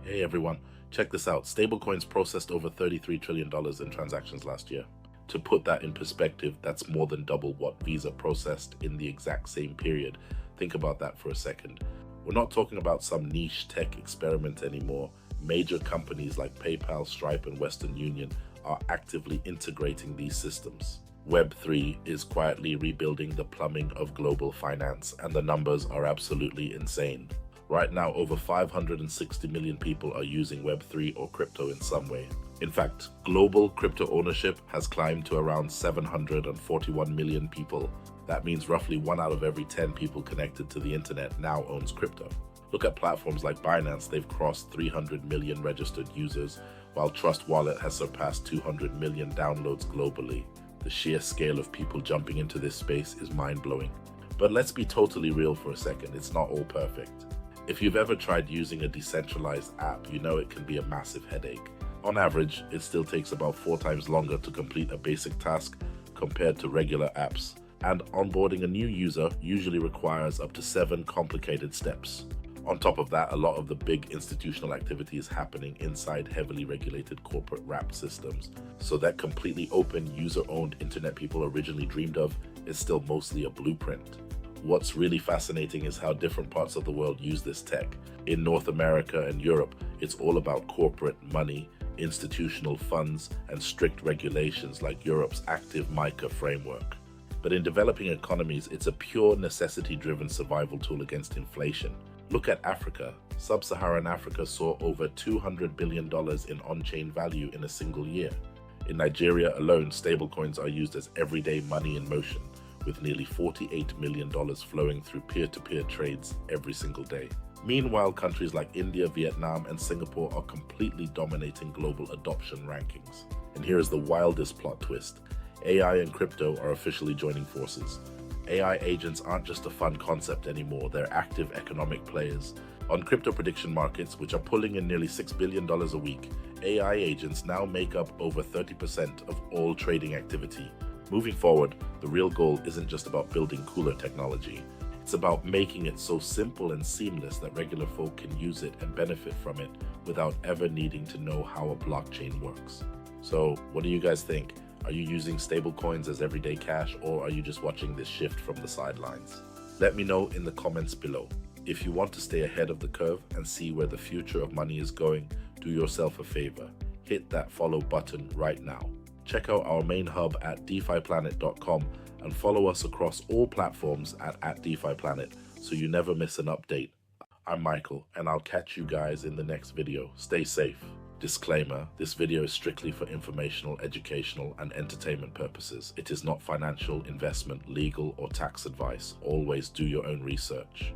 Hey everyone, check this out. Stablecoins processed over $33 trillion in transactions last year. To put that in perspective, that's more than double what Visa processed in the exact same period. Think about that for a second. We're not talking about some niche tech experiment anymore. Major companies like PayPal, Stripe, and Western Union are actively integrating these systems. Web3 is quietly rebuilding the plumbing of global finance, and the numbers are absolutely insane. Right now, over 560 million people are using Web3 or crypto in some way. In fact, global crypto ownership has climbed to around 741 million people. That means roughly 1 out of every 10 people connected to the internet now owns crypto. Look at platforms like Binance. They've crossed 300 million registered users, while Trust Wallet has surpassed 200 million downloads globally. The sheer scale of people jumping into this space is mind-blowing. But let's be totally real for a second, it's not all perfect. If you've ever tried using a decentralized app, you know it can be a massive headache. On average, it still takes about 4 times longer to complete a basic task compared to regular apps. And onboarding a new user usually requires up to 7 complicated steps. On top of that, a lot of the big institutional activity is happening inside heavily regulated corporate wrapped systems. So that completely open, user-owned internet people originally dreamed of is still mostly a blueprint. What's really fascinating is how different parts of the world use this tech. In North America and Europe, it's all about corporate money, institutional funds, and strict regulations like Europe's active MiCA framework. But in developing economies, it's a pure necessity-driven survival tool against inflation. Look at Africa. Sub-Saharan Africa saw over $200 billion in on-chain value in a single year. In Nigeria alone, stablecoins are used as everyday money in motion, with nearly $48 million flowing through peer-to-peer trades every single day. Meanwhile, countries like India, Vietnam, and Singapore are completely dominating global adoption rankings. And here is the wildest plot twist. AI and crypto are officially joining forces. AI agents aren't just a fun concept anymore, they're active economic players. On crypto prediction markets, which are pulling in nearly $6 billion a week, AI agents now make up over 30% of all trading activity. Moving forward, the real goal isn't just about building cooler technology. It's about making it so simple and seamless that regular folk can use it and benefit from it without ever needing to know how a blockchain works. So, what do you guys think? Are you using stablecoins as everyday cash, or are you just watching this shift from the sidelines? Let me know in the comments below. If you want to stay ahead of the curve and see where the future of money is going, do yourself a favor. Hit that follow button right now. Check out our main hub at DeFiPlanet.com and follow us across all platforms at DeFiPlanet so you never miss an update. I'm Michael, and I'll catch you guys in the next video. Stay safe. Disclaimer, this video is strictly for informational, educational, and entertainment purposes. It is not financial, investment, legal, or tax advice. Always do your own research.